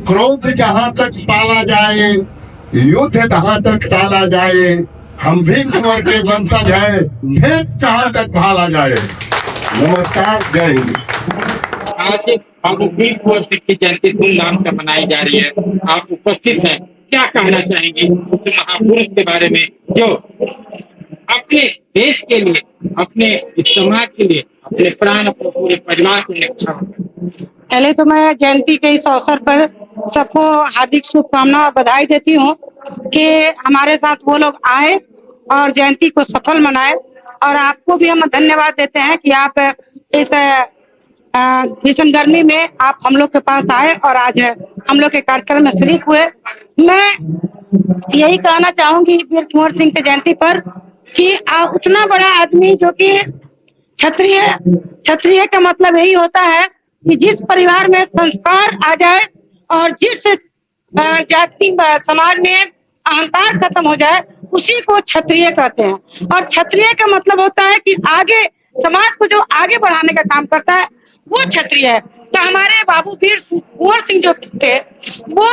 क्रोध जहां तक पाला जाए, युद्ध जहां तक टाला जाए, हम भी कुंवर के वंशज है, भेद जहां तक भाला जाए। नमस्कार, जय हिंद। आज बाबू वीर कुंवर सिंह की जयंती धूमधाम से मनाई जा रही है। आप उपस्थित हैं, क्या कहना चाहेंगे उस महापुरुष के बारे में जो अपने देश के लिए, अपने समाज के लिए अपने प्राण, अपने पूरे परिवार को न्यौछावर कर। पहले तो मैं जयंती के इस अवसर पर सबको हार्दिक शुभकामनाएं और बधाई देती हूँ कि हमारे साथ वो लोग आए और जयंती को सफल मनाए। और आपको भी हम धन्यवाद देते हैं कि आप इस भीषण गर्मी में आप हम लोग के पास आए और आज हम लोग के कार्यक्रम में शरीक हुए। मैं यही कहना चाहूंगी वीर कुंवर सिंह की जयंती पर कि उतना बड़ा आदमी जो कि क्षत्रिय क्षत्रिय का मतलब यही होता है कि जिस परिवार में संस्कार आ जाए और जिस जाति समाज में अहंकार खत्म हो जाए, उसी को क्षत्रिय कहते हैं। और क्षत्रिय का मतलब होता है कि आगे समाज को जो आगे बढ़ाने का काम करता है वो क्षत्रिय है। तो हमारे बाबू वीर कुंवर सिंह जो थे वो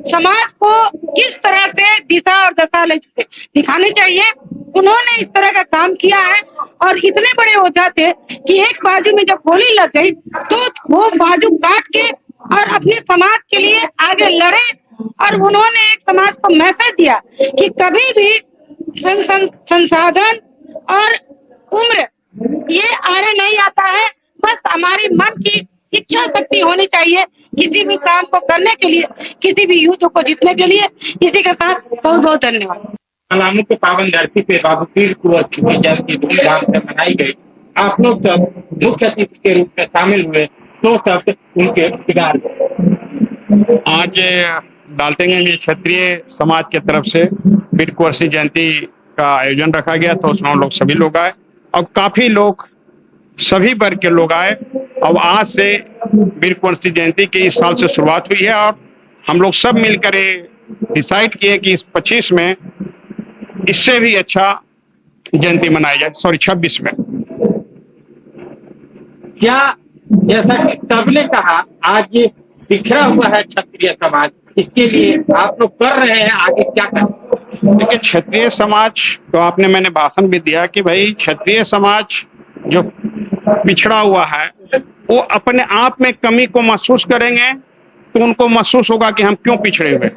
समाज को किस तरह से दिशा और दशा दिखानी चाहिए, उन्होंने इस तरह का काम किया है। और इतने बड़े योद्धा थे कि एक बाजू में जब गोली लग गई तो वो बाजू काट के और अपने समाज के लिए आगे लड़े। और उन्होंने एक समाज को मैसेज दिया कि कभी भी संसाधन और उम्र ये आड़े नहीं आता है, बस हमारी मन की इच्छा शक्ति होनी चाहिए किसी भी काम को करने के लिए, किसी भी युद्ध को जीतने के लिए। इसी के साथ बहुत बहुत धन्यवाद। पलामू के पावन धरती पे बाबू वीर कुंवर सिंह की जयंती धूमधाम से मनाई गई। आप लोग सब मुख्य अतिथि के रूप में शामिल हुए, तो सब उनके विचार। आज डाल्टनगंज क्षेत्रीय समाज की तरफ से वीर कुंवर सिंह जयंती का आयोजन रखा गया, तो उसमें हम लोग सभी लोग आए और काफी लोग, सभी वर्ग के लोग आए। और आज से वीर कुंवर सिंह जयंती की इस साल से शुरुआत हुई है और हम लोग सब मिलकर डिसाइड किए कि इस 25 में इससे भी अच्छा जयंती मनाई जाए, 26 में। क्या जैसा कि सबने कहा, आज बिखरा हुआ है क्षत्रिय समाज, इसके लिए आप लोग कर रहे हैं, आगे क्या करें? देखिए, क्षत्रिय समाज तो आपने, मैंने भाषण भी दिया कि भाई क्षत्रिय समाज जो पिछड़ा हुआ है वो अपने आप में कमी को महसूस करेंगे तो उनको महसूस होगा कि हम क्यों पिछड़े हुए।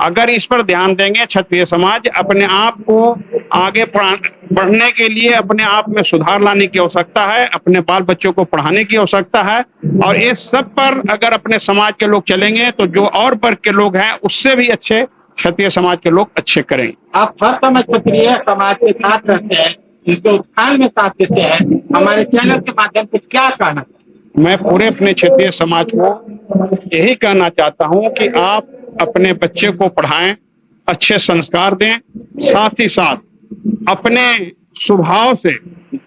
अगर इस पर ध्यान देंगे, क्षत्रिय समाज अपने आप को आगे बढ़ने के लिए अपने आप में सुधार लाने की आवश्यकता है, अपने बाल बच्चों को पढ़ाने की आवश्यकता है। और इस सब पर अगर अपने समाज के लोग चलेंगे तो जो और वर्ग के लोग हैं उससे भी अच्छे क्षत्रिय समाज के लोग अच्छे करेंगे। आप हर समय क्षत्रिय समाज के साथ रहते हैं, उनके उत्थान में साथ देते हैं, हमारे चैनल के माध्यम से क्या कहना? मैं पूरे अपने क्षेत्रीय समाज को यही कहना चाहता हूं कि आप अपने बच्चे को पढ़ाएं, अच्छे संस्कार दें, साथ ही साथ अपने स्वभाव से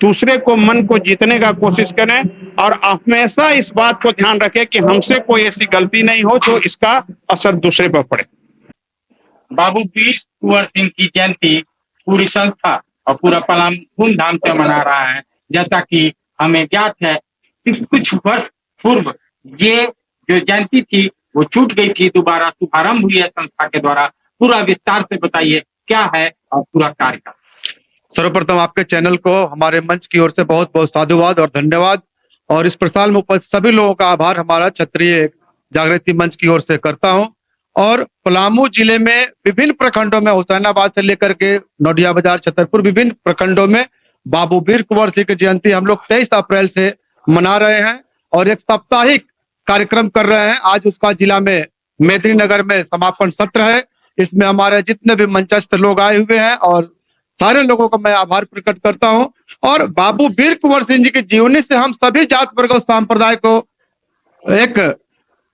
दूसरे को मन को जीतने का कोशिश करें और हमेशा इस बात को ध्यान रखें कि हमसे कोई ऐसी गलती नहीं हो तो इसका असर दूसरे पर पड़े। बाबू वीर कुंवर सिंह की जयंती पूरी संस्था और पूरा पलामू धूमधाम से मना रहा है। जैसा कि हमें ज्ञात है कि कुछ वर्ष पूर्व ये जो जयंती थी वो छूट गई थी, दोबारा शुभारंभ हुई है संस्था के द्वारा। पूरा विस्तार से बताइए क्या है और पूरा कार्यक्रम। सर्वप्रथम आपके चैनल को हमारे मंच की ओर से बहुत बहुत साधुवाद और धन्यवाद, और इस प्रसार में उपस्थित सभी लोगों का आभार हमारा क्षत्रिय जागृति मंच की ओर से करता हूं। और पलामू जिले में विभिन्न प्रखंडों में, हुसैनाबाद से लेकर के नोडिया बाजार, छतरपुर, विभिन्न प्रखंडों में बाबू वीर कुंवर सिंह की जयंती हम लोग 23 अप्रैल से मना रहे हैं और एक साप्ताहिक कार्यक्रम कर रहे हैं। आज उसका जिला में मेदिनीनगर में समापन सत्र है। इसमें हमारे जितने भी मंचस्थ लोग आए हुए हैं और सारे लोगों का मैं आभार प्रकट करता हूं। और बाबू वीर कुंवर सिंह जी की जीवनी से हम सभी जात वर्ग और संप्रदाय को एक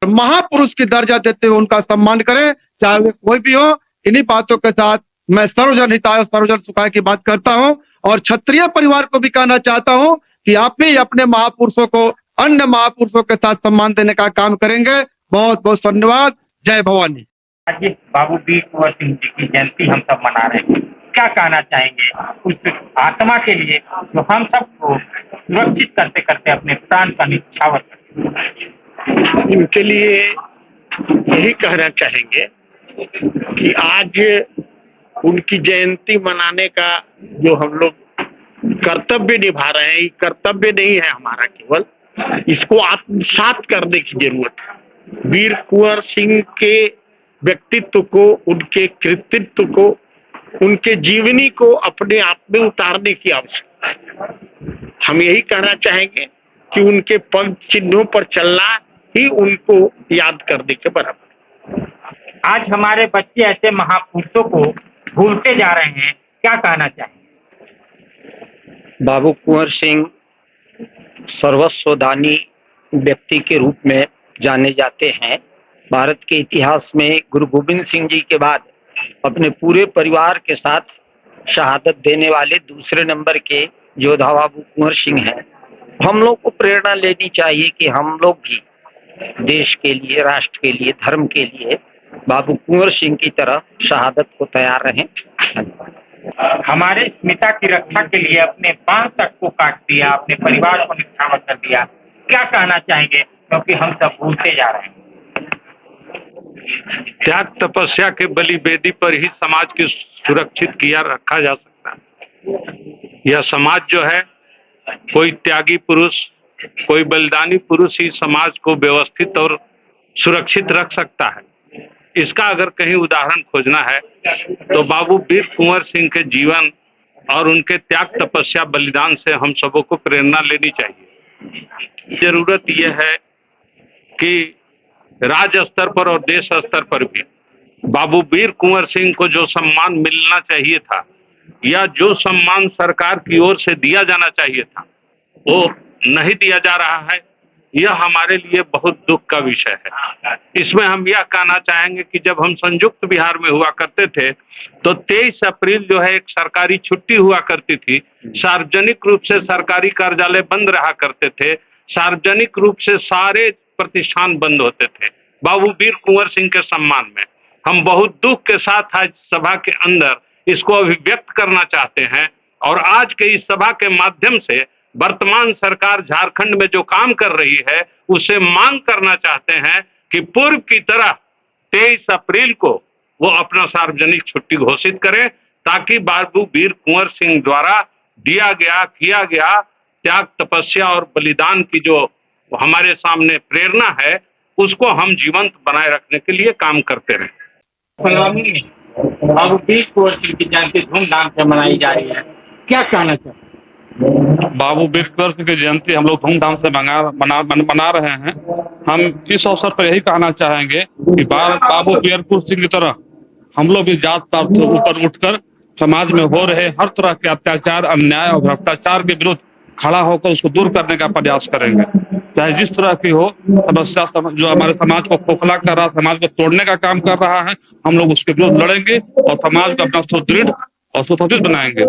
महापुरुष की दर्जा देते हुए उनका सम्मान करें, चाहे वे कोई भी हो। इन्हीं बातों के साथ मैं सर्वजन हिताय और सर्वजन सुखाय की बात करता हूं और क्षत्रिय परिवार को भी कहना चाहता हूं कि आप भी अपने महापुरुषों को अन्य महापुरुषों के साथ सम्मान देने का काम करेंगे। बहुत बहुत धन्यवाद। जय भवानी। आज बाबू वीर कुंवर सिंह जी की जयंती हम सब मना रहे हैं, क्या कहना चाहेंगे उस आत्मा के लिए जो हम सबको सुरक्षित करते करते अपने प्राण का निछावर करते? इनके लिए यही कहना चाहेंगे कि आज उनकी जयंती मनाने का जो हम लोग कर्तव्य निभा रहे हैं, ये कर्तव्य नहीं है हमारा केवल, इसको आत्मसात करने की जरूरत है। वीर कुंवर सिंह के व्यक्तित्व को, उनके कृतित्व को, उनके जीवनी को अपने आप में उतारने की आवश्यकता है। हम यही कहना चाहेंगे कि उनके पग चिन्हों पर चलना ही उनको याद करने के बराबर। आज हमारे बच्चे ऐसे महापुरुषों को भूलते जा रहे हैं, क्या कहना चाहेंगे? बाबू कुंवर सिंह सर्वस्वदानी व्यक्ति के रूप में जाने जाते हैं। भारत के इतिहास में गुरु गोविंद सिंह जी के बाद अपने पूरे परिवार के साथ शहादत देने वाले दूसरे नंबर के योद्धा बाबू कुंवर सिंह हैं। हम लोग को प्रेरणा लेनी चाहिए कि हम लोग भी देश के लिए, राष्ट्र के लिए, धर्म के लिए बाबू कुंवर सिंह की तरह शहादत को तैयार रहें। हमारे स्मिता की रक्षा के लिए अपने बांह तक को काट दिया, अपने परिवार को निछावर कर दिया, क्या कहना चाहेंगे? क्योंकि हम सब भूलते जा रहे हैं। त्याग तपस्या के बलि वेदी पर ही समाज की सुरक्षित किया रखा जा सकता है। यह समाज जो है, कोई त्यागी पुरुष, कोई बलिदानी पुरुष ही समाज को व्यवस्थित और सुरक्षित रख सकता है। इसका अगर कहीं उदाहरण खोजना है तो बाबू वीर कुंवर सिंह के जीवन और उनके त्याग तपस्या बलिदान से हम सबों को प्रेरणा लेनी चाहिए। जरूरत यह है कि राज्य स्तर पर और देश स्तर पर भी बाबू वीर कुंवर सिंह को जो सम्मान मिलना चाहिए था या जो सम्मान सरकार की ओर से दिया जाना चाहिए था, वो नहीं दिया जा रहा है। यह हमारे लिए बहुत दुख का विषय है। इसमें हम यह कहना चाहेंगे कि जब हम संयुक्त बिहार में हुआ करते थे तो 23 अप्रैल जो है एक सरकारी छुट्टी हुआ करती थी। सार्वजनिक रूप से सरकारी कार्यालय बंद रहा करते थे, सार्वजनिक रूप से सारे प्रतिष्ठान बंद होते थे। बाबू वीर कुंवर सिंह के सम्मान में हम बहुत दुख के साथ आज सभा के अंदर इसको अभिव्यक्त करना चाहते हैं और आज के इस सभा के माध्यम से वर्तमान सरकार झारखंड में जो काम कर रही है उसे मांग करना चाहते हैं कि पूर्व की तरह 23 अप्रैल को वो अपना सार्वजनिक छुट्टी घोषित करें, ताकि बाबू वीर कुंवर सिंह द्वारा किया गया त्याग तपस्या और बलिदान की जो हमारे सामने प्रेरणा है उसको हम जीवंत बनाए रखने के लिए काम करते रहें। पलामू में बाबू वीर कुंवर सिंह की जयंती धूमधाम से मनाई जा रही है, क्या कहना चाहिए? बाबू वीर कुंवर सिंह की जयंती हम लोग धूमधाम से मना रहे हैं। हम इस अवसर पर यही कहना चाहेंगे कि बाबू वीर कुंवर सिंह की तरह हम लोग भी जात पात से ऊपर उठकर समाज में हो रहे हर तरह के अत्याचार, अन्याय और भ्रष्टाचार के विरुद्ध खड़ा होकर उसको दूर करने का प्रयास करेंगे। चाहे जिस तरह की हो समस्या जो हमारे समाज को खोखला कर रहा, समाज को तोड़ने का काम कर रहा है, हम लोग उसके विरुद्ध लड़ेंगे और समाज को अपना सुदृढ़ और सुसंगठित बनाएंगे।